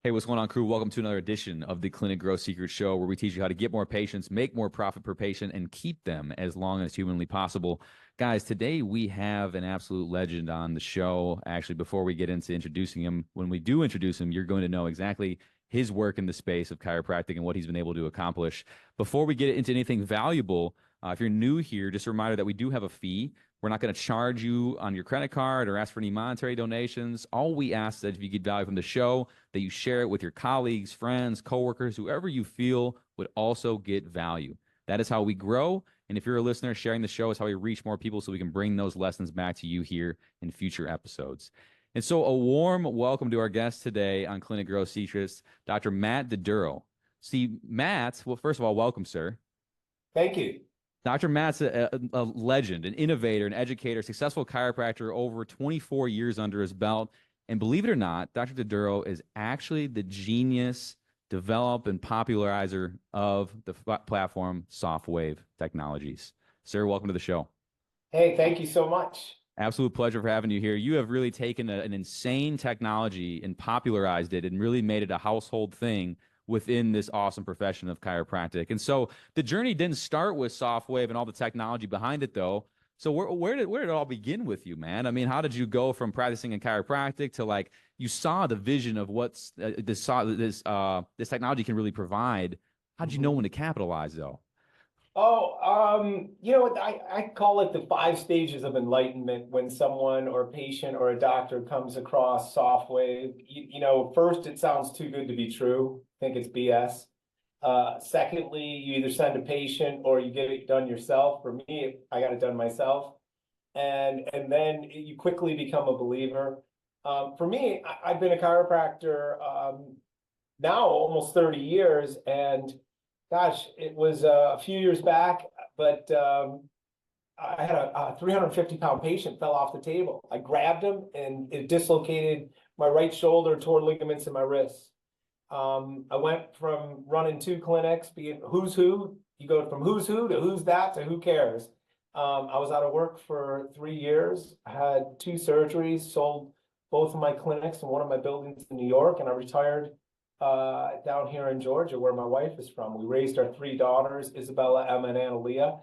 Hey, what's going on, crew? Welcome to another edition of the Clinic Growth Secret Show, where we teach you how to get more patients, make more profit per patient, and keep them as long as humanly possible. Guys, today we have an absolute legend on the show. Actually, before we get into introducing him, when we do introduce him, you're going to know exactly his work in the space of chiropractic and what he's been able to accomplish. Before we get into anything valuable, if you're new here, just a reminder that we do have a fee. We're not going to charge you on your credit card or ask for any monetary donations. All we ask is that if you get value from the show, that you share it with your colleagues, friends, coworkers, whoever you feel would also get value. That is how we grow. And if you're a listener, sharing the show is how we reach more people so we can bring those lessons back to you here in future episodes. And so a warm welcome to our guest today on Clinic Growth Secrets, Dr. Matt DiDuro. See, Matt, well, first of all, welcome, sir. Thank you. Dr. Matt's a legend, an innovator, an educator, successful chiropractor, over 24 years under his belt. And believe it or not, Dr. DiDuro is actually the genius, developer, and popularizer of the platform SoftWave Technologies. Sir, welcome to the show. Hey, thank you so much. Absolute pleasure for having you here. You have really taken an insane technology and popularized it and really made it a household thing within this awesome profession of chiropractic. And so the journey didn't start with SoftWave and all the technology behind it, though. So where did it all begin with you, man? I mean, how did you go from practicing in chiropractic to, like, you saw the vision of what's this technology can really provide? How did you know when to capitalize, though? You know what? I call it the 5 stages of enlightenment when someone or a patient or a doctor comes across SoftWave. First, it sounds too good to be true. I think it's BS. Secondly, you either send a patient or you get it done yourself. For me, I got it done myself. And then you quickly become a believer. For me, I've been a chiropractor now almost 30 years, and gosh, it was a few years back, but I had a 350-pound patient fell off the table. I grabbed him, and it dislocated my right shoulder, tore ligaments in my wrists. I went from running 2 clinics, being who's who. You go from who's who to who's that to who cares. I was out of work for 3 years. I had 2 surgeries, sold both of my clinics and one of my buildings in New York, and I retired down here in Georgia, where my wife is from. We raised our 3 daughters, Isabella, Emma, and Analia.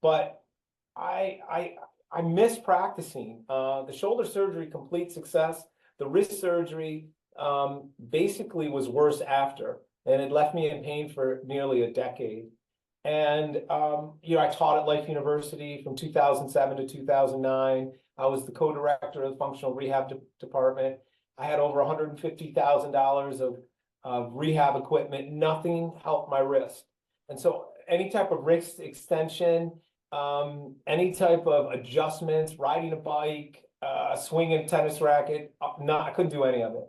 But I miss practicing. The shoulder surgery, complete success. The wrist surgery basically was worse after, and it left me in pain for nearly a decade. And I taught at Life University from 2007 to 2009. I was the co-director of the functional rehab department. I had over $150,000 of rehab equipment. Nothing helped my wrist. And so any type of wrist extension, any type of adjustments, riding a bike, swinging a tennis racket, I couldn't do any of it.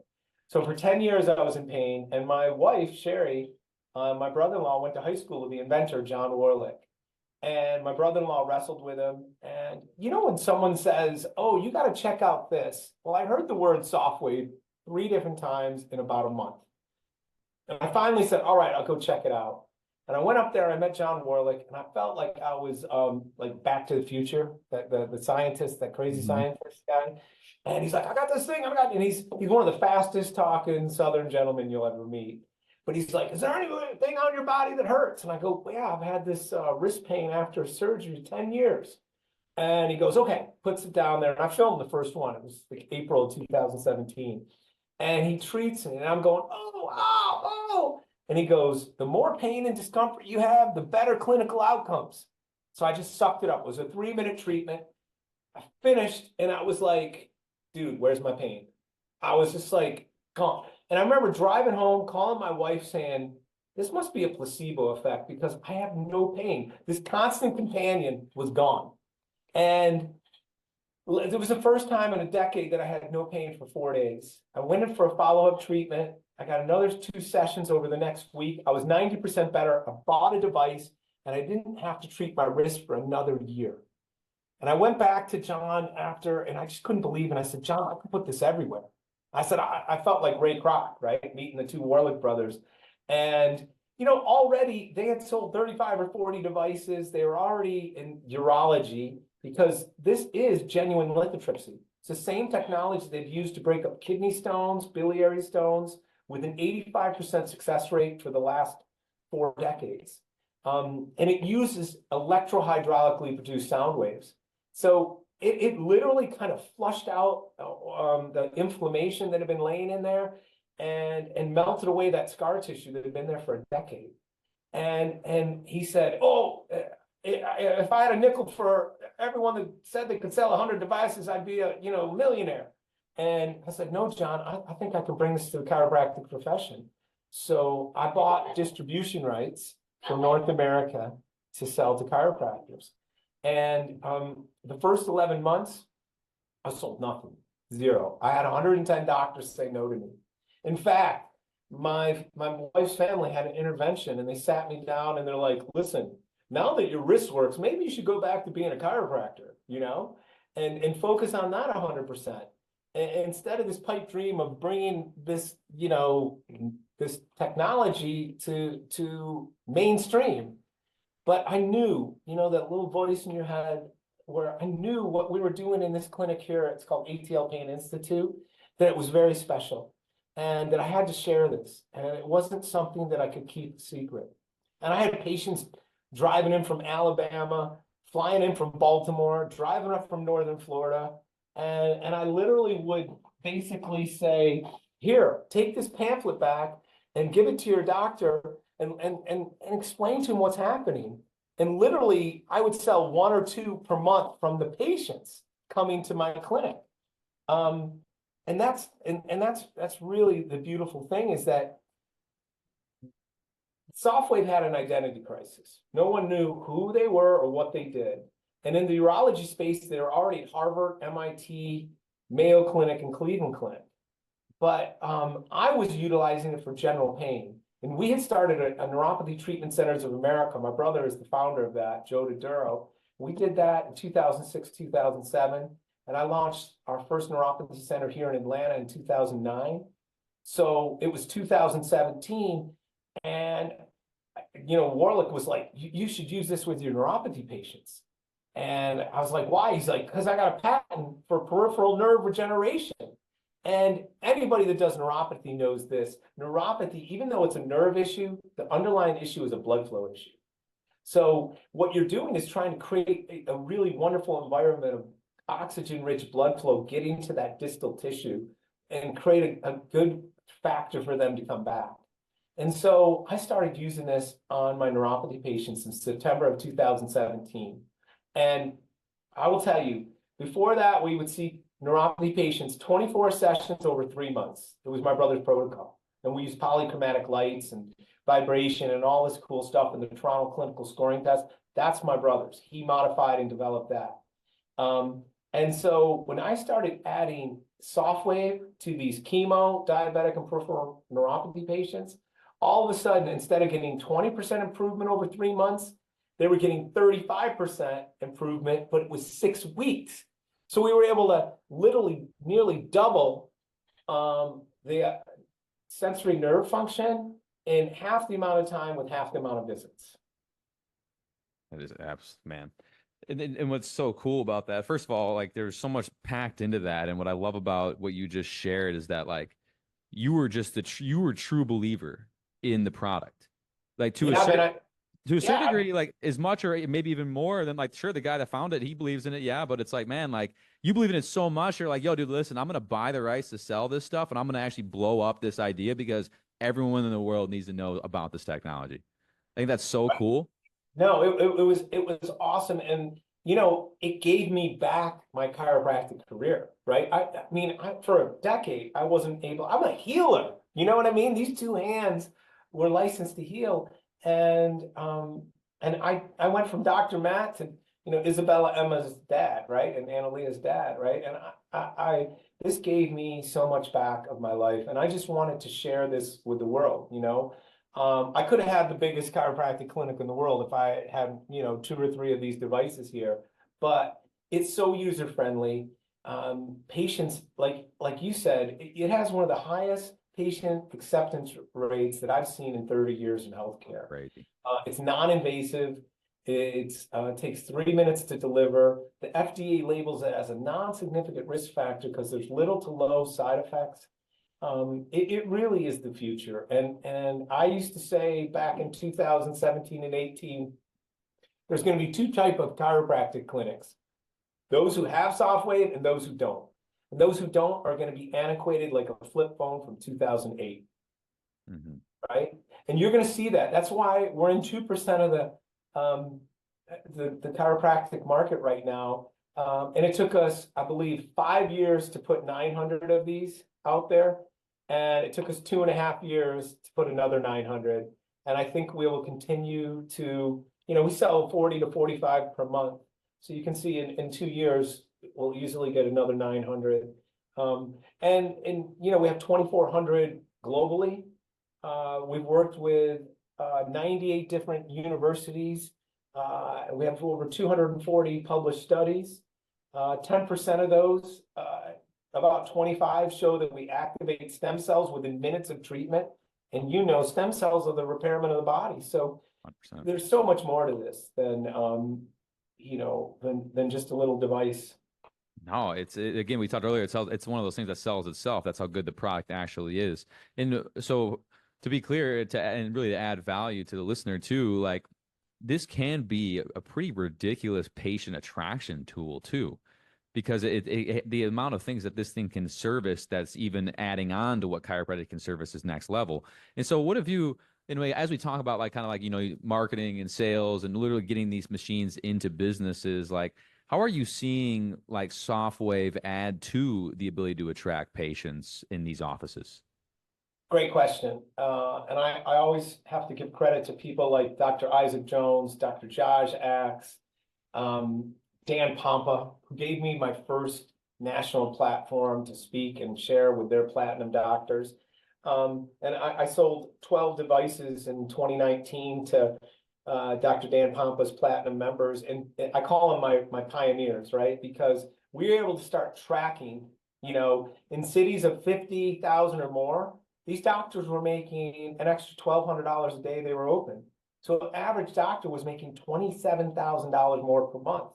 So for 10 years, I was in pain. And my wife, Sherry, my brother-in-law, went to high school with the inventor, John Warlick. And my brother-in-law wrestled with him. And when someone says, oh, you got to check out this. Well, I heard the word SoftWave 3 different times in about a month. And I finally said, all right, I'll go check it out. And I went up there, I met John Warlick, and I felt like I was like Back to the Future, the scientist, that crazy scientist guy. And he's like, I got this thing, and he's one of the fastest talking Southern gentlemen you'll ever meet. But he's like, is there anything on your body that hurts? And I go, well, yeah, I've had this wrist pain after surgery 10 years. And he goes, okay, puts it down there. And I filmed the first one. It was like April of 2017. And he treats me, and I'm going, oh, oh, oh. And he goes, the more pain and discomfort you have, the better clinical outcomes. So I just sucked it up. It was a 3-minute treatment. I finished, and I was like, dude, where's my pain? I was just like, gone. And I remember driving home, calling my wife saying, this must be a placebo effect because I have no pain. This constant companion was gone. And it was the first time in a decade that I had no pain for 4 days. I went in for a follow-up treatment. I got another 2 sessions over the next week. I was 90% better. I bought a device, and I didn't have to treat my wrist for another year. And I went back to John after, and I just couldn't believe it. And I said, John, I could put this everywhere. I said, I felt like Ray Kroc, right? Meeting the 2 Warlick brothers. And, already they had sold 35 or 40 devices. They were already in urology because this is genuine lithotripsy. It's the same technology they've used to break up kidney stones, biliary stones, with an 85% success rate for the last 4 decades. And it uses electrohydraulically produced sound waves. So it literally kind of flushed out the inflammation that had been laying in there and melted away that scar tissue that had been there for a decade. And he said, oh, if I had a nickel for everyone that said they could sell 100 devices, I'd be a millionaire. And I said, no, John, I think I can bring this to the chiropractic profession. So I bought distribution rights for North America to sell to chiropractors. And the first 11 months, I sold nothing, zero. I had 110 doctors say no to me. In fact, my wife's family had an intervention and they sat me down and they're like, listen, now that your wrist works, maybe you should go back to being a chiropractor, and focus on that 100%. Instead of this pipe dream of bringing this, this technology to mainstream. But I knew, that little voice in your head where I knew what we were doing in this clinic here, it's called ATL Pain Institute, that it was very special and that I had to share this. And it wasn't something that I could keep secret. And I had patients driving in from Alabama, flying in from Baltimore, driving up from Northern Florida. And I literally would basically say, here, take this pamphlet back and give it to your doctor and explain to him what's happening. And literally, I would sell 1 or 2 per month from the patients coming to my clinic. And that's really the beautiful thing, is that SoftWave had an identity crisis. No one knew who they were or what they did. And in the urology space, they were already at Harvard, MIT, Mayo Clinic, and Cleveland Clinic. But I was utilizing it for general pain. And we had started a Neuropathy Treatment Centers of America. My brother is the founder of that, Joe DiDuro. We did that in 2006, 2007. And I launched our first neuropathy center here in Atlanta in 2009. So it was 2017. And, Warlick was like, you should use this with your neuropathy patients. And I was like, why? He's like, because I got a patent for peripheral nerve regeneration. And anybody that does neuropathy knows this. Neuropathy, even though it's a nerve issue, the underlying issue is a blood flow issue. So what you're doing is trying to create a really wonderful environment of oxygen-rich blood flow getting to that distal tissue and create a good factor for them to come back. And so I started using this on my neuropathy patients in September of 2017. And I will tell you, before that, we would see neuropathy patients 24 sessions over 3 months. It was my brother's protocol. And we used polychromatic lights and vibration and all this cool stuff in the Toronto Clinical Scoring Test. That's my brother's. He modified and developed that. And so when I started adding SoftWave to these chemo, diabetic, and peripheral neuropathy patients, all of a sudden, instead of getting 20% improvement over 3 months, they were getting 35% improvement, but it was 6 weeks. So we were able to literally nearly double the sensory nerve function in half the amount of time with half the amount of visits. That is apps, man. And what's so cool about that, first of all, like there's so much packed into that. And what I love about what you just shared is that like you were just you were a true believer in the product. Like to a certain degree, like as much or maybe even more than like, sure, the guy that found it, he believes in it. Yeah. But it's like, man, like you believe in it so much. You're like, yo, dude, listen, I'm going to buy the rights to sell this stuff. And I'm going to actually blow up this idea because everyone in the world needs to know about this technology. I think that's so cool. No, it was awesome. And, it gave me back my chiropractic career, right? I mean, for a decade, I wasn't able, I'm a healer. You know what I mean? These 2 hands were licensed to heal. And I went from Dr. Matt to, Isabella Emma's dad, right? And Annalea's dad, right? And I this gave me so much back of my life. And I just wanted to share this with the world, I could have had the biggest chiropractic clinic in the world if I had, 2 or 3 of these devices here, but it's so user-friendly. Patients, like you said, it has one of the highest patient acceptance rates that I've seen in 30 years in healthcare. Crazy. It's non-invasive. It takes 3 minutes to deliver. The FDA labels it as a non-significant risk factor because there's little to low side effects. It really is the future. And I used to say back in 2017 and 18, there's going to be two type of chiropractic clinics: those who have SoftWave and those who don't. And those who don't are going to be antiquated like a flip phone from 2008, right? And you're going to see that. That's why we're in 2% of the chiropractic market right now. And it took us, I believe, 5 years to put 900 of these out there. And it took us 2.5 years to put another 900. And I think we will continue to, we sell 40 to 45 per month. So you can see in 2 years, we'll easily get another 900. And we have 2,400 globally. We've worked with 98 different universities. We have over 240 published studies. 10% of those, about 25, show that we activate stem cells within minutes of treatment. And stem cells are the repairman of the body. So 100%. There's so much more to this than just a little device. No, again, we talked earlier, it's one of those things that sells itself. That's how good the product actually is. And so to be clear, and really to add value to the listener too, like this can be a pretty ridiculous patient attraction tool too, because the amount of things that this thing can service, that's even adding on to what chiropractic can service, is next level. And so what have you, anyway, as we talk about marketing and sales and literally getting these machines into businesses, like how are you seeing like SoftWave add to the ability to attract patients in these offices? Great question. And I always have to give credit to people like Dr. Isaac Jones, Dr. Josh Axe, Dan Pompa, who gave me my first national platform to speak and share with their platinum doctors. And I sold 12 devices in 2019 to Dr. Dan Pompa's platinum members. And I call them my pioneers, right? Because we were able to start tracking, in cities of 50,000 or more, these doctors were making an extra $1,200 a day they were open. So an average doctor was making $27,000 more per month.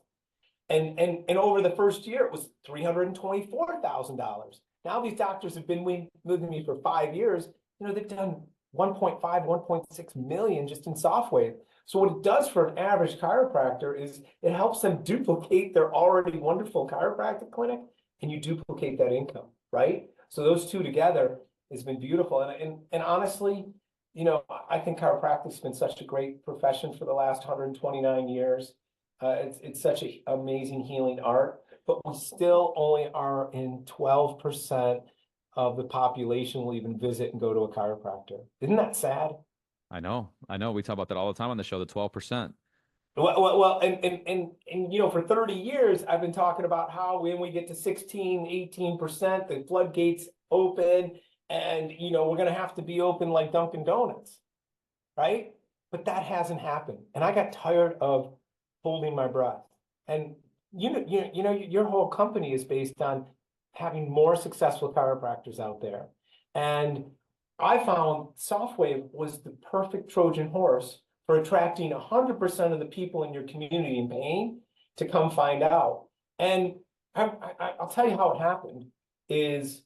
And over the first year, it was $324,000. Now these doctors have been with me for 5 years. They've done 1.5, 1.6 million just in SoftWave. So what it does for an average chiropractor is it helps them duplicate their already wonderful chiropractic clinic, and you duplicate that income, right? So those two together has been beautiful. And honestly, I think chiropractic's been such a great profession for the last 129 years. It's such an amazing healing art, but we still only are in 12% of the population will even visit and go to a chiropractor. Isn't that sad? I know. We talk about that all the time on the show, the 12%. Well, and for 30 years, I've been talking about how when we get to 16, 18%, the floodgates open, and, we're going to have to be open like Dunkin' Donuts, right? But that hasn't happened. And I got tired of holding my breath. And, your whole company is based on having more successful chiropractors out there. And I found SoftWave was the perfect Trojan horse for attracting 100% of the people in your community in pain to come find out. And I'll tell you how it happened is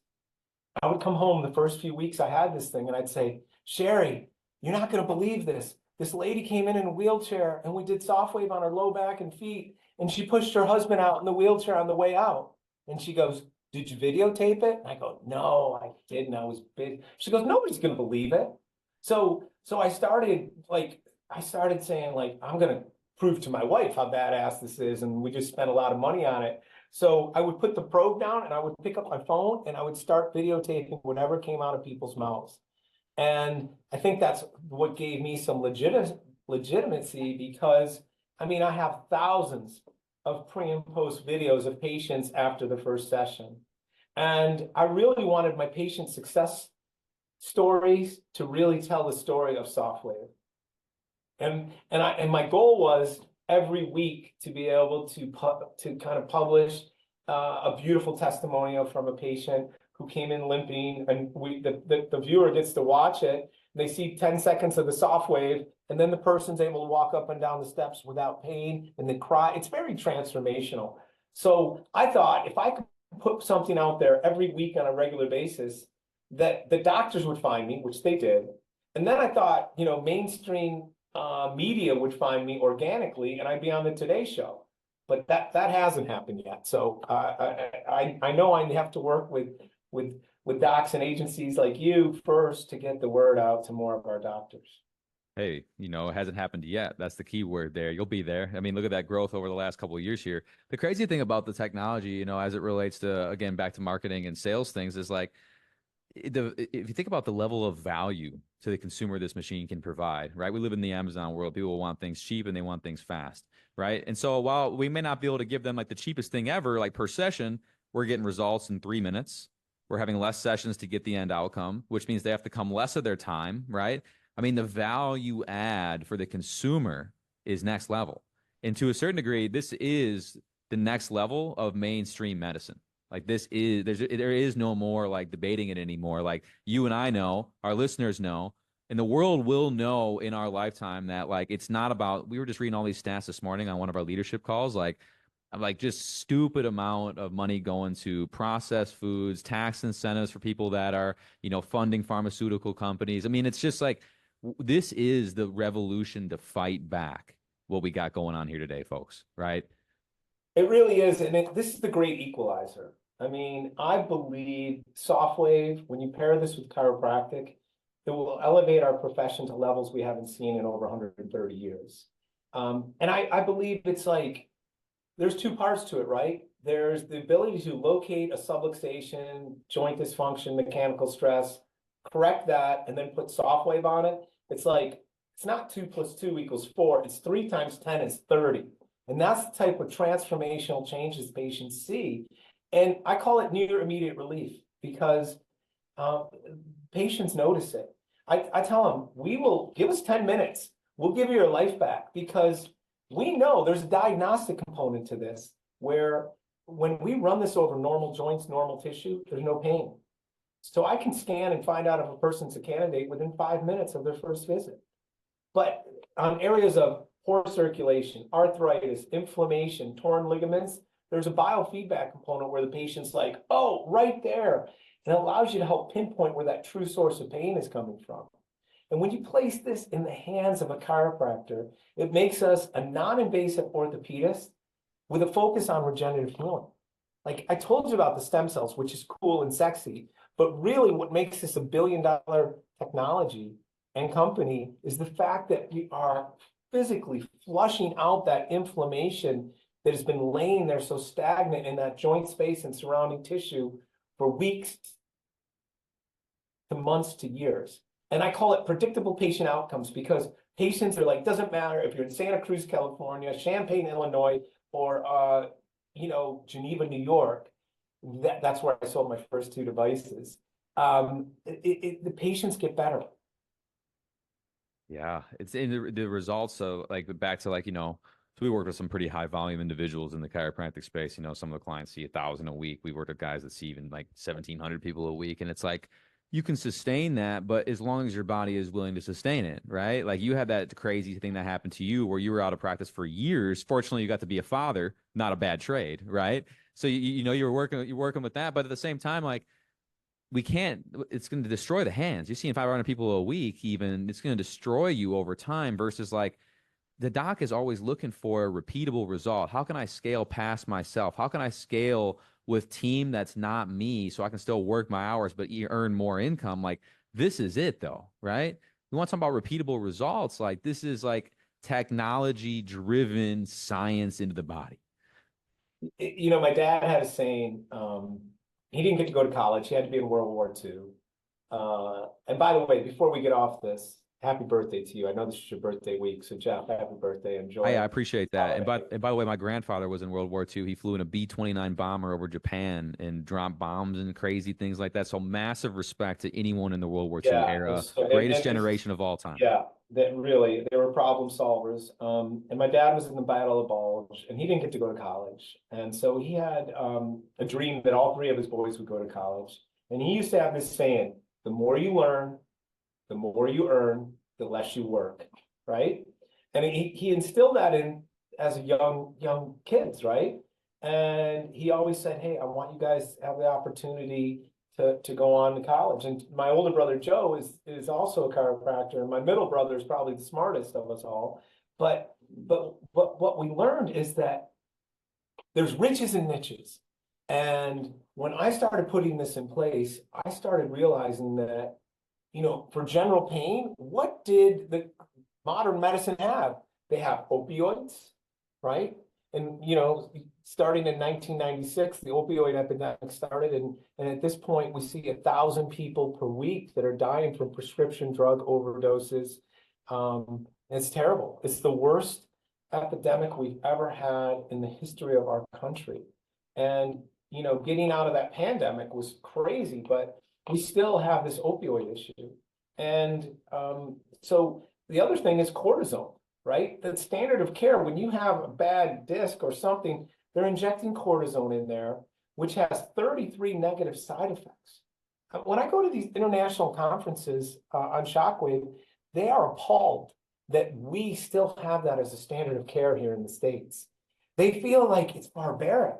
I would come home the first few weeks I had this thing and I'd say, Sherry, you're not going to believe this. This lady came in a wheelchair and we did SoftWave on her low back and feet, and she pushed her husband out in the wheelchair on the way out. And she goes, did you videotape it? And I go, no, I didn't. I was busy. She goes, nobody's going to believe it. So I started saying, like, I'm going to prove to my wife how badass this is. And we just spent a lot of money on it. So I would put the probe down and I would pick up my phone and I would start videotaping whatever came out of people's mouths. And I think that's what gave me some legitimacy, because I have thousands of pre and post videos of patients after the first session. And I really wanted my patient success stories to really tell the story of SoftWave. And my goal was every week to be able to kind of publish a beautiful testimonial from a patient who came in limping, and the viewer gets to watch it. They see 10 seconds of the SoftWave, and then the person's able to walk up and down the steps without pain, and they cry. It's very transformational. So I thought if I could put something out there every week on a regular basis, that the doctors would find me, which they did. And then I thought, you know, mainstream media would find me organically and I'd be on the Today Show. But that hasn't happened yet. So I know I have to work with docs and agencies like you first to get the word out to more of our doctors. Hey, you know, it hasn't happened yet. That's the key word there. You'll be there. I mean, look at that growth over the last couple of years here. The crazy thing about the technology, you know, as it relates to, again, back to marketing and sales things, is like, if you think about the level of value to the consumer this machine can provide, right? We live in the Amazon world. People want things cheap and they want things fast, right? And so while we may not be able to give them like the cheapest thing ever, like per session, we're getting results in 3 minutes. We're having less sessions to get the end outcome, which means they have to come less of their time, right? I mean, the value add for the consumer is next level. And to a certain degree, this is the next level of mainstream medicine. Like there is no more like debating it anymore. Like you and I know, our listeners know, and the world will know in our lifetime that like it's not about. We were just reading all these stats this morning on one of our leadership calls, like just stupid amount of money going to processed foods, tax incentives for people that are, you know, funding pharmaceutical companies. I mean, it's just like this is the revolution to fight back what we got going on here today, folks, right? It really is, and this is the great equalizer. I mean, I believe SoftWave, when you pair this with chiropractic, it will elevate our profession to levels we haven't seen in over 130 years. And I believe it's like, there's two parts to it, right? There's the ability to locate a subluxation, joint dysfunction, mechanical stress, correct that, and then put SoftWave on it. It's like, it's not 2 + 2 = 4. It's 3 × 10 is 30. And that's the type of transformational changes patients see. And I call it near immediate relief because patients notice it. I tell them, we will give us 10 minutes. We'll give you your life back because we know there's a diagnostic component to this where when we run this over normal joints, normal tissue, there's no pain. So I can scan and find out if a person's a candidate within 5 minutes of their first visit. But on areas of poor circulation, arthritis, inflammation, torn ligaments, there's a biofeedback component where the patient's like, oh, right there. And it allows you to help pinpoint where that true source of pain is coming from. And when you place this in the hands of a chiropractor, it makes us a non-invasive orthopedist with a focus on regenerative healing. Like I told you about the stem cells, which is cool and sexy, but really what makes this $1 billion technology and company is the fact that we are physically flushing out that inflammation that has been laying there so stagnant in that joint space and surrounding tissue for weeks to months to years. And I call it predictable patient outcomes because patients are like, doesn't matter if you're in Santa Cruz, California, Champaign, Illinois, or you know, Geneva, New York. That's where I sold my first 2 devices. The patients get better. Yeah, it's in the results of like back to like, you know, so we work with some pretty high volume individuals in the chiropractic space. You know, some of the clients see 1,000 a week. We work with guys that see even like 1,700 people a week. And it's like, you can sustain that, but as long as your body is willing to sustain it, right? Like you had that crazy thing that happened to you where you were out of practice for years. Fortunately, you got to be a father, not a bad trade, right? So you know you're working with that, but at the same time, like we can't. It's going to destroy the hands. You're seeing 500 people a week, even it's going to destroy you over time. Versus like the doc is always looking for a repeatable result. How can I scale past myself? How can I scale with team that's not me so I can still work my hours but earn more income? Like this is it though, right? We want to talk about repeatable results. Like this is like technology driven science into the body. You know, my dad had a saying, he didn't get to go to college. He had to be in World War II. And by the way, before we get off this, happy birthday to you. I know this is your birthday week. So Jeff, happy birthday. Enjoy. I appreciate that. And by the way, my grandfather was in World War II. He flew in a B-29 bomber over Japan and dropped bombs and crazy things like that. So massive respect to anyone in the World War II era. Greatest generation of all time. Yeah, that really, they were problem solvers. And my dad was in the Battle of Bulge and he didn't get to go to college. And so he had a dream that all 3 of his boys would go to college. And he used to have this saying, the more you learn, the more you earn, the less you work, right? And he instilled that in as a young kids, right? And he always said, hey, I want you guys to have the opportunity to go on to college. And my older brother Joe is also a chiropractor, and my middle brother is probably the smartest of us all. But what we learned is that there's riches and niches. And when I started putting this in place, I started realizing that, you know, for general pain, what did the modern medicine have? They have opioids, right? And, you know, starting in 1996, the opioid epidemic started. And at this point, we see 1,000 people per week that are dying from prescription drug overdoses. It's terrible. It's the worst epidemic we've ever had in the history of our country. And, you know, getting out of that pandemic was crazy, but we still have this opioid issue. And so the other thing is cortisone, right? The standard of care, when you have a bad disc or something, they're injecting cortisone in there, which has 33 negative side effects. When I go to these international conferences on SoftWave, they are appalled that we still have that as a standard of care here in the States. They feel like it's barbaric.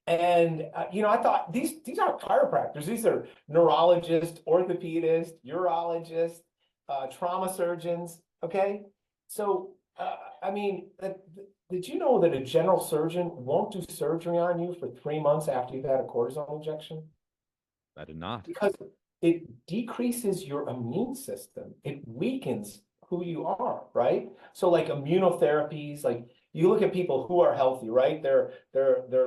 And, you know, I thought these aren't chiropractors. These are neurologists, orthopedists, urologists, trauma surgeons, okay? So, I mean, did you know that a general surgeon won't do surgery on you for 3 months after you've had a cortisone injection? I did not. Because it decreases your immune system. It weakens who you are, right? So like immunotherapies, like you look at people who are healthy, right? They're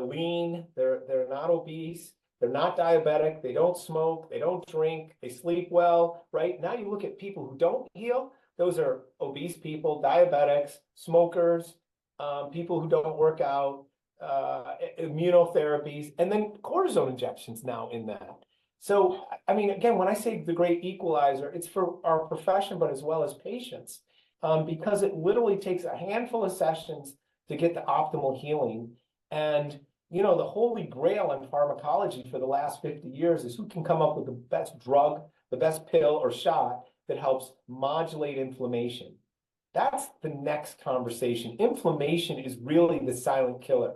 lean, they're not obese, they're not diabetic, they don't smoke, they don't drink, they sleep well, right? Now you look at people who don't heal, those are obese people, diabetics, smokers, people who don't work out, immunotherapies, and then cortisone injections now in that. So, I mean, again, when I say the great equalizer, it's for our profession, but as well as patients, because it literally takes a handful of sessions to get the optimal healing. And, you know, the holy grail in pharmacology for the last 50 years is who can come up with the best drug, the best pill or shot that helps modulate inflammation. That's the next conversation. Inflammation is really the silent killer.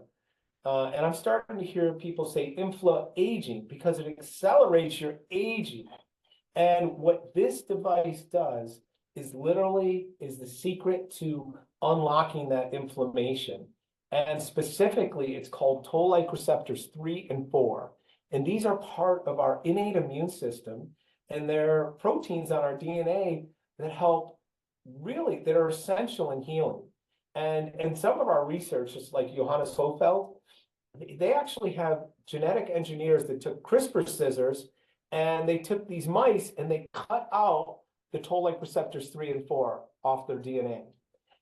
And I'm starting to hear people say infla-aging because it accelerates your aging. And what this device does is literally is the secret to unlocking that inflammation. And specifically, it's called toll-like receptors 3 and 4. And these are part of our innate immune system. And they're proteins on our DNA that help really, that are essential in healing. And some of our researchers, like Johannes Hofeld, they actually have genetic engineers that took CRISPR scissors and they took these mice and they cut out the toll-like receptors 3 and 4 off their DNA.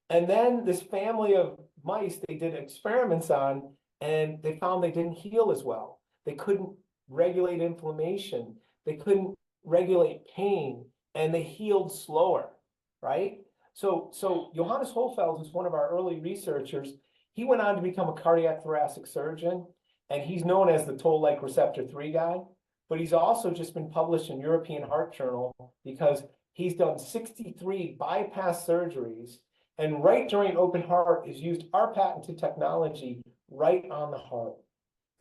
And then this family of mice they did experiments on, and they found they didn't heal as well. They couldn't regulate inflammation. They couldn't regulate pain, and they healed slower, right? So Johannes Hofeld is one of our early researchers. He went on to become a cardiac thoracic surgeon, and he's known as the toll-like receptor 3 guy, but he's also just been published in European Heart Journal because he's done 63 bypass surgeries, and right during open heart is used our patented technology right on the heart.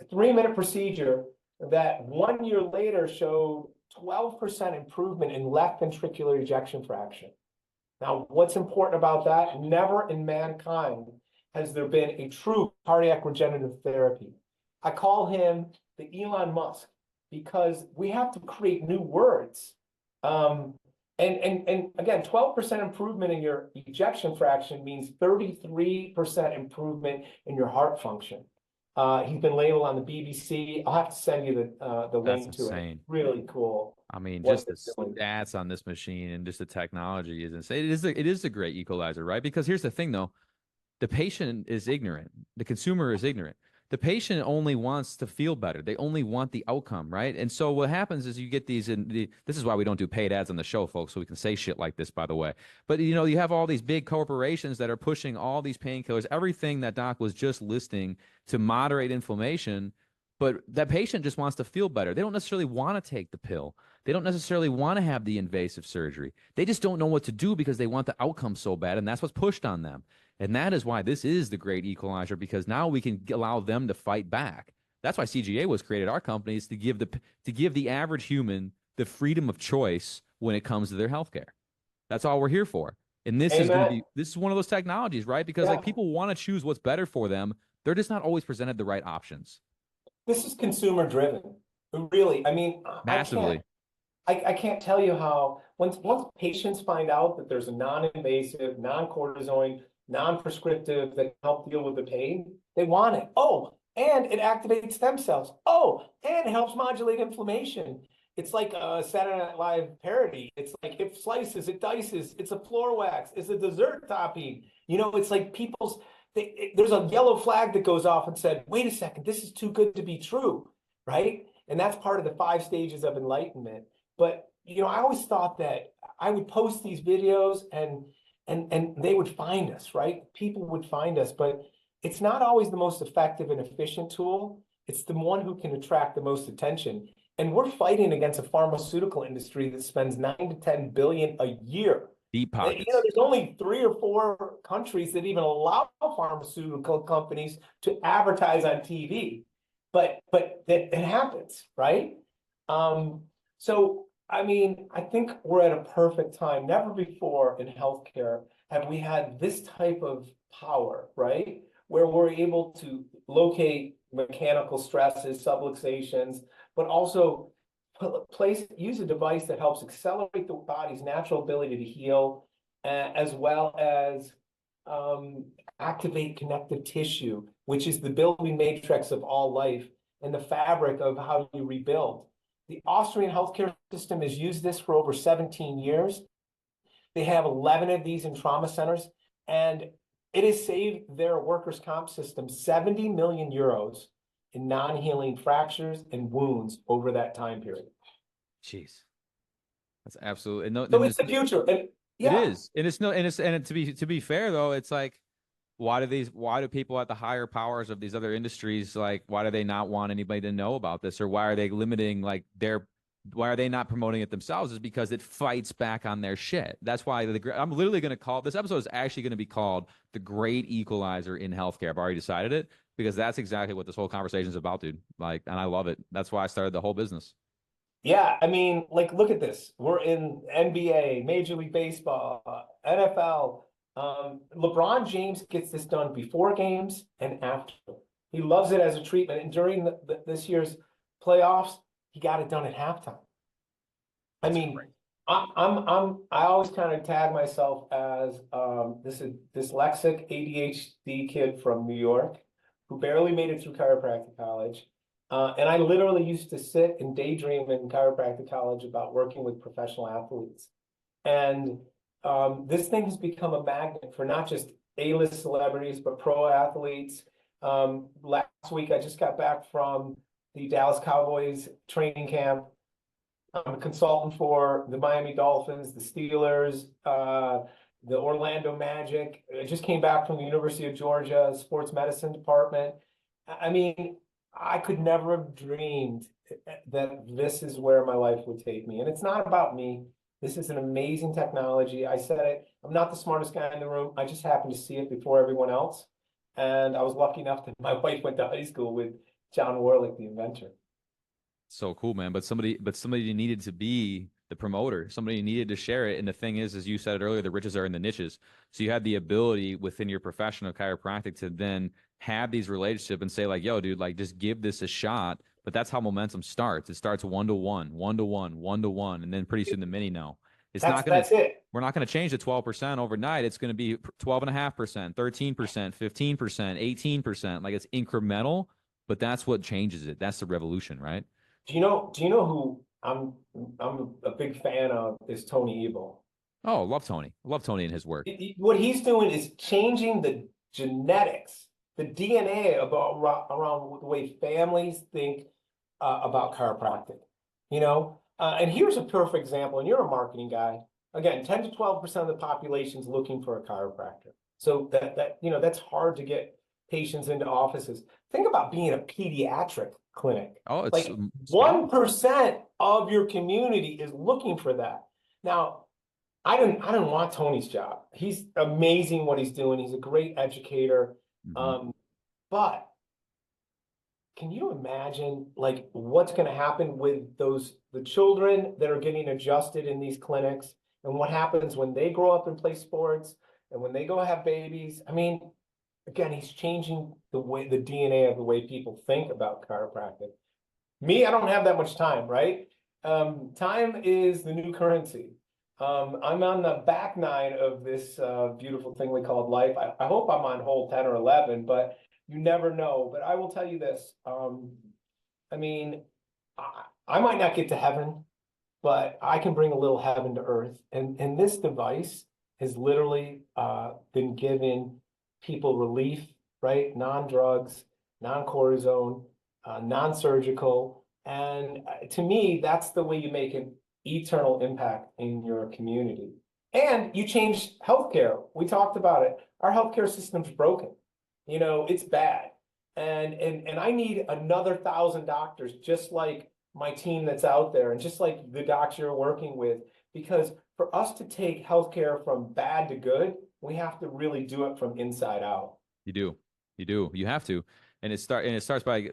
A 3-minute procedure that 1 year later showed 12% improvement in left ventricular ejection fraction. Now, what's important about that? Never in mankind has there been a true cardiac regenerative therapy. I call him the Elon Musk because we have to create new words. And again, 12% improvement in your ejection fraction means 33% improvement in your heart function. He's been labeled on the BBC. I'll have to send you the link to it. Really cool. I mean, just the stats on this machine and just the technology is insane. It is a great equalizer, right? Because here's the thing, though. The patient is ignorant. The consumer is ignorant. The patient only wants to feel better. They only want the outcome, right? And so what happens is you get these, this is why we don't do paid ads on the show, folks, so we can say shit like this, by the way. But, you know, you have all these big corporations that are pushing all these painkillers, everything that Doc was just listing to moderate inflammation, but that patient just wants to feel better. They don't necessarily want to take the pill. They don't necessarily want to have the invasive surgery. They just don't know what to do because they want the outcome so bad, and that's what's pushed on them. And that is why this is the great equalizer, because now we can allow them to fight back. That's why CGA was created. Our company is to give the average human the freedom of choice when it comes to their healthcare. That's all we're here for. And this is going to Amen. be, this is one of those technologies, right? Because like Yeah. people want to choose what's better for them. They're just not always presented the right options. This is consumer driven. Really. I mean, Massively. I can't tell you how once patients find out that there's a non-invasive, non-cortisone, non-prescriptive that can help deal with the pain, they want it. Oh, and it activates stem cells. Oh, and it helps modulate inflammation. It's like a Saturday Night Live parody. It's like it slices, it dices, it's a floor wax, it's a dessert topping. You know, it's like there's a yellow flag that goes off and said, wait a second, this is too good to be true, right? And that's part of the 5 stages of enlightenment. But you know, I always thought that I would post these videos and they would find us, right? People would find us, but it's not always the most effective and efficient tool. It's the one who can attract the most attention. And we're fighting against a pharmaceutical industry that spends 9 to 10 billion a year. Deep You know, pockets. there's only 3 or 4 countries that even allow pharmaceutical companies to advertise on TV. But that it happens, right? So I mean, I think we're at a perfect time. Never before in healthcare have we had this type of power, right? Where we're able to locate mechanical stresses, subluxations, but also use a device that helps accelerate the body's natural ability to heal, as well as activate connective tissue, which is the building matrix of all life and the fabric of how you rebuild. The Austrian healthcare system has used this for over 17 years. They have 11 of these in trauma centers, and it has saved their workers' comp system 70 million euros in non-healing fractures and wounds over that time period. Jeez. That's absolutely no. So it's the future. And It yeah, is. And it's no, and to be fair though, it's like, why do people at the higher powers of these other industries, like, why do they not want anybody to know about this? Or why are they limiting why are they not promoting it themselves? Is because it fights back on their shit. That's why I'm literally going to call this episode is actually going to be called The Great Equalizer in Healthcare. I've already decided it because that's exactly what this whole conversation is about, dude. Like, and I love it. That's why I started the whole business. yeah. I mean, like, look at this. We're in NBA, Major League Baseball, NFL. LeBron James gets this done before games and after. He loves it as a treatment. And during this year's playoffs, he got it done at halftime. I That's mean, great. I always kind of tag myself as this is dyslexic ADHD kid from New York who barely made it through chiropractic college. And I literally used to sit and daydream in chiropractic college about working with professional athletes. And this thing has become a magnet for not just A-list celebrities, but pro athletes. Last week, I just got back from the Dallas Cowboys training camp. I'm a consultant for the Miami Dolphins, the Steelers, the Orlando Magic. I just came back from the University of Georgia sports medicine department. I mean, I could never have dreamed that this is where my life would take me. And it's not about me. This is an amazing technology. I said it. I'm not the smartest guy in the room. I just happened to see it before everyone else. And I was lucky enough that my wife went to high school with John Warlick, the inventor. So cool, man. But somebody needed to be the promoter. Somebody needed to share it. And the thing is, as you said it earlier, the riches are in the niches. So you had the ability within your profession of chiropractic to then have these relationships and say, like, yo, dude, like, just give this a shot. But that's how momentum starts. It starts 1-to-1, 1-to-1, 1-to-1, and then pretty soon the many know. It's not going to. That's it. We're not going to change the 12% overnight. It's going to be 12.5%, 13%, 15%, 18%. Like, it's incremental, but that's what changes it. That's the revolution, right? Do you know who I'm a big fan of is Tony Evil. Oh, love Tony. Love Tony and his work. What he's doing is changing the genetics, the DNA around the way families think about chiropractic. You know, and here's a perfect example. And you're a marketing guy. Again, 10 to 12% of the population is looking for a chiropractor. So that you know that's hard to get patients into offices. Think about being a pediatric clinic. Oh, it's Like 1% of your community is looking for that. Now, I didn't want Tony's job. He's amazing what he's doing. He's a great educator. Mhm. But can you imagine like what's going to happen with the children that are getting adjusted in these clinics and what happens when they grow up and play sports and when they go have babies? I mean, again, he's changing the DNA of the way people think about chiropractic. Me, I don't have that much time, right? Time is the new currency. I'm on the back nine of this beautiful thing we call life. I hope I'm on hole 10 or 11, but you never know. But I will tell you this. I mean, I might not get to heaven, but I can bring a little heaven to earth. And this device has literally been giving people relief, right? Non-drugs, non-cortisone, non-surgical. And to me, that's the way you make an eternal impact in your community. And you change healthcare. We talked about it. Our healthcare system's broken. You know, it's bad. And I need another 1,000 doctors, just like my team that's out there, and just like the docs you're working with, because for us to take healthcare from bad to good, we have to really do it from inside out. You do. You do. You have to. And it starts by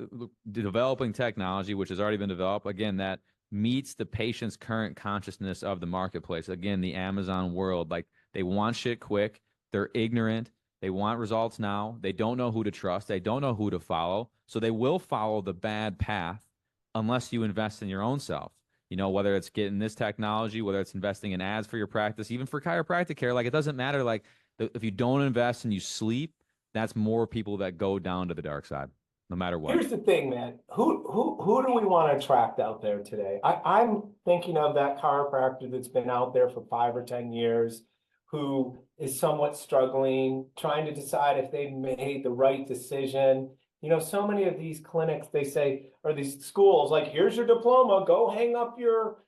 developing technology, which has already been developed. Again, that meets the patient's current consciousness of the marketplace. Again, the Amazon world, like they want shit quick. They're ignorant. They want results now. They don't know who to trust. They don't know who to follow. So they will follow the bad path unless you invest in your own self. You know, whether it's getting this technology, whether it's investing in ads for your practice, even for chiropractic care, like it doesn't matter. Like if you don't invest and you sleep, that's more people that go down to the dark side, no matter what. Here's the thing, man. Who do we want to attract out there today? I'm thinking of that chiropractor that's been out there for 5 or 10 years, who is somewhat struggling, trying to decide if they made the right decision. You know, so many of these clinics, they say, or these schools, like, here's your diploma, go hang up your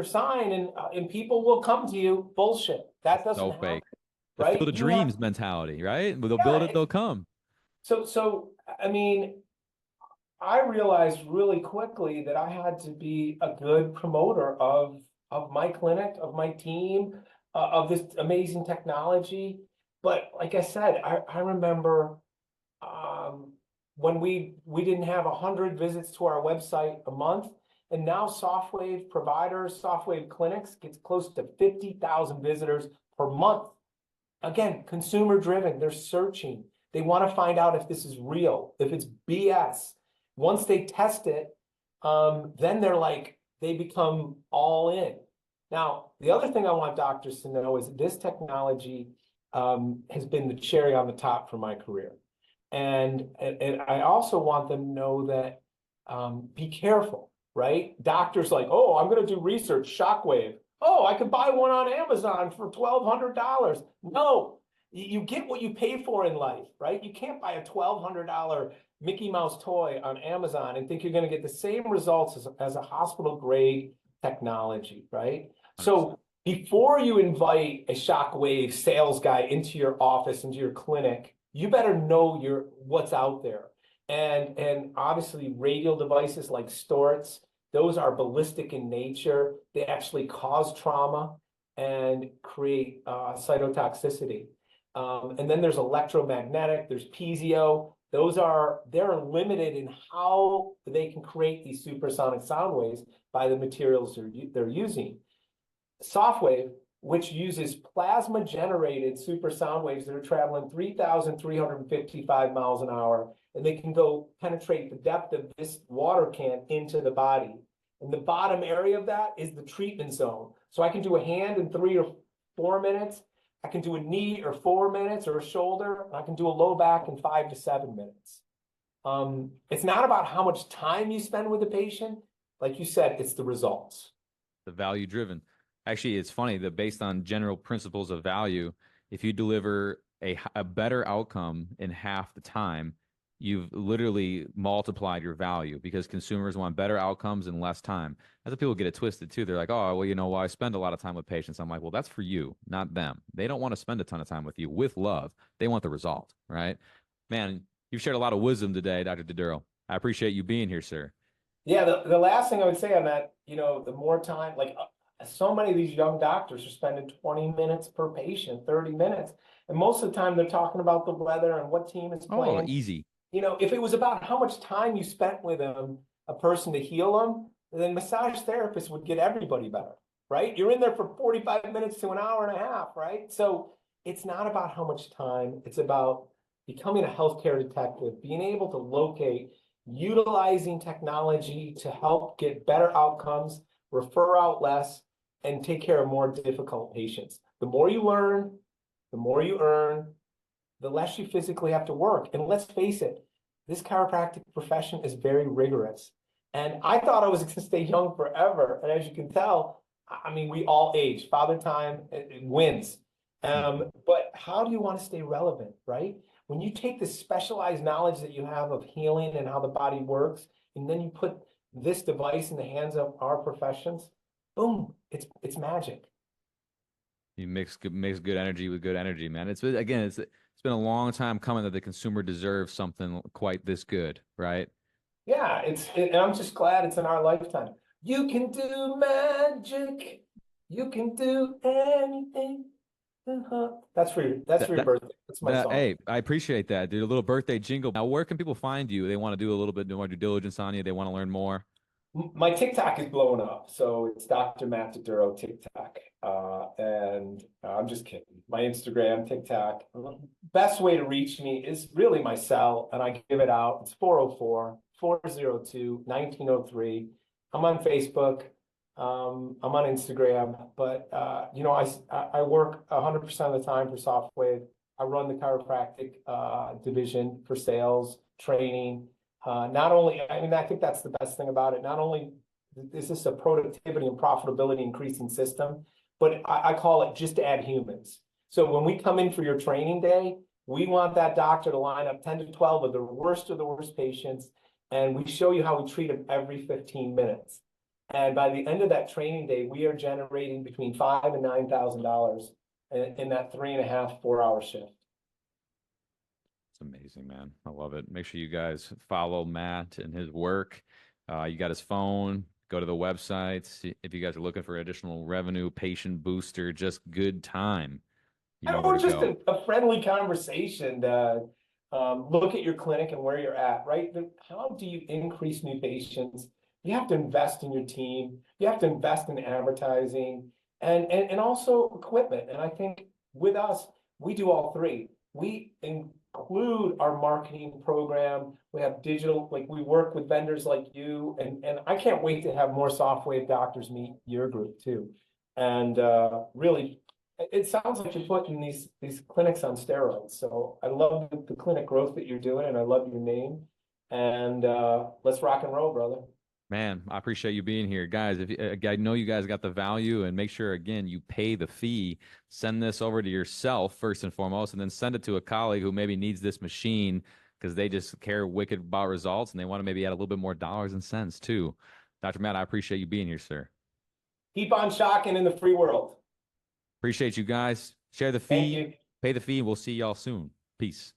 sign, and people will come to you. Bullshit. That doesn't So happen, fake. The right? field of dreams mentality, right? They'll build Yeah. it, they'll come. So I mean, I realized really quickly that I had to be a good promoter of my clinic, of my team, of this amazing technology. But like I said, I remember when we didn't have 100 visits to our website a month, and now SoftWave providers, SoftWave clinics gets close to 50,000 visitors per month. Again, consumer driven. They're searching. They want to find out if this is real, if it's BS. Once they test it, then they're like, they become all in. Now, the other thing I want doctors to know is this technology has been the cherry on the top for my career. And I also want them to know that be careful, right? Doctors like, oh, I'm going to do research, SoftWave. Oh, I could buy one on Amazon for $1,200. No, you get what you pay for in life, right? You can't buy a $1,200 Mickey Mouse toy on Amazon and think you're going to get the same results as a hospital grade technology, right? 100%. So before you invite a SoftWave sales guy into your office, into your clinic, you better know what's out there. And obviously radial devices like Storts, those are ballistic in nature. They actually cause trauma and create cytotoxicity. And then there's electromagnetic, there's piezo. They're limited in how they can create these supersonic sound waves by the materials they're using. SoftWave, which uses plasma generated super sound waves that are traveling 3,355 miles an hour, and they can go penetrate the depth of this water can into the body. And the bottom area of that is the treatment zone. So I can do a hand in 3 or 4 minutes. I can do a knee or 4 minutes, or a shoulder. And I can do a low back in 5 to 7 minutes. It's not about how much time you spend with the patient. Like you said, it's the results. The value driven. Actually, it's funny that based on general principles of value, if you deliver a better outcome in half the time, you've literally multiplied your value, because consumers want better outcomes in less time. That's what people get it twisted too. They're like, oh, well, you know, well, I spend a lot of time with patients. I'm like, well, that's for you, not them. They don't want to spend a ton of time with you with love. They want the result, right? Man, you've shared a lot of wisdom today, Dr. DiDuro. I appreciate you being here, sir. Yeah, the last thing I would say on that, you know, the more time, like so many of these young doctors are spending 20 minutes per patient, 30 minutes. And most of the time they're talking about the weather and what team is playing. Oh, easy. if it was about how much time you spent with a person to heal them, then massage therapists would get everybody better, right? You're in there for 45 minutes to an hour and a half, right? So it's not about how much time, it's about becoming a healthcare detective, being able to locate, utilizing technology to help get better outcomes, refer out less, and take care of more difficult patients. The more you learn, the more you earn, the less you physically have to work. And let's face it, this chiropractic profession is very rigorous. And I thought I was going to stay young forever. And as you can tell, I mean, we all age. Father time it wins. But how do you want to stay relevant, right? When you take the specialized knowledge that you have of healing and how the body works, and then you put this device in the hands of our professions, boom, it's magic. You mix good energy with good energy, man. It's been a long time coming that the consumer deserves something quite this good, right? Yeah, and I'm just glad it's in our lifetime. You can do magic. You can do anything. That's for your birthday. That's my song. Hey, I appreciate that, dude. A little birthday jingle. Now, where can people find you? They want to do a little bit more due diligence on you. They want to learn more. My TikTok is blowing up, so it's Dr. Matt DiDuro TikTok. And I'm just kidding. My Instagram, TikTok. Best way to reach me is really my cell, and I give it out. It's 404-402-1903. I'm on Facebook. I'm on Instagram, but I work 100% of the time for SoftWave. I run the chiropractic division for sales, training. Not only, I mean, I think that's the best thing about it. Not only is this a productivity and profitability increasing system, but I call it just to add humans. So when we come in for your training day, we want that doctor to line up 10 to 12 of the worst patients, and we show you how we treat them every 15 minutes. And by the end of that training day, we are generating between $5,000 and $9,000 in that 3.5, 4 hour shift. It's amazing, man. I love it. Make sure you guys follow Matt and his work. You got his phone. Go to the website. If you guys are looking for additional revenue, patient booster, just good time. You know or just go. a friendly conversation to look at your clinic and where you're at, right? How do you increase new patients? You have to invest in your team. You have to invest in advertising and also equipment. And I think with us, we do all three. We include our marketing program. We have digital, like we work with vendors like you. And I can't wait to have more SoftWave doctors meet your group too. And really, it sounds like you're putting these clinics on steroids. So I love the clinic growth that you're doing, and I love your name. And let's rock and roll, brother. Man, I appreciate you being here. Guys, I know you guys got the value, and make sure, again, you pay the fee. Send this over to yourself first and foremost, and then send it to a colleague who maybe needs this machine because they just care wicked about results, and they want to maybe add a little bit more dollars and cents too. Dr. Matt, I appreciate you being here, sir. Keep on shocking in the free world. Appreciate you guys. Share the Thank fee, you. pay the fee, and we'll see y'all soon. Peace.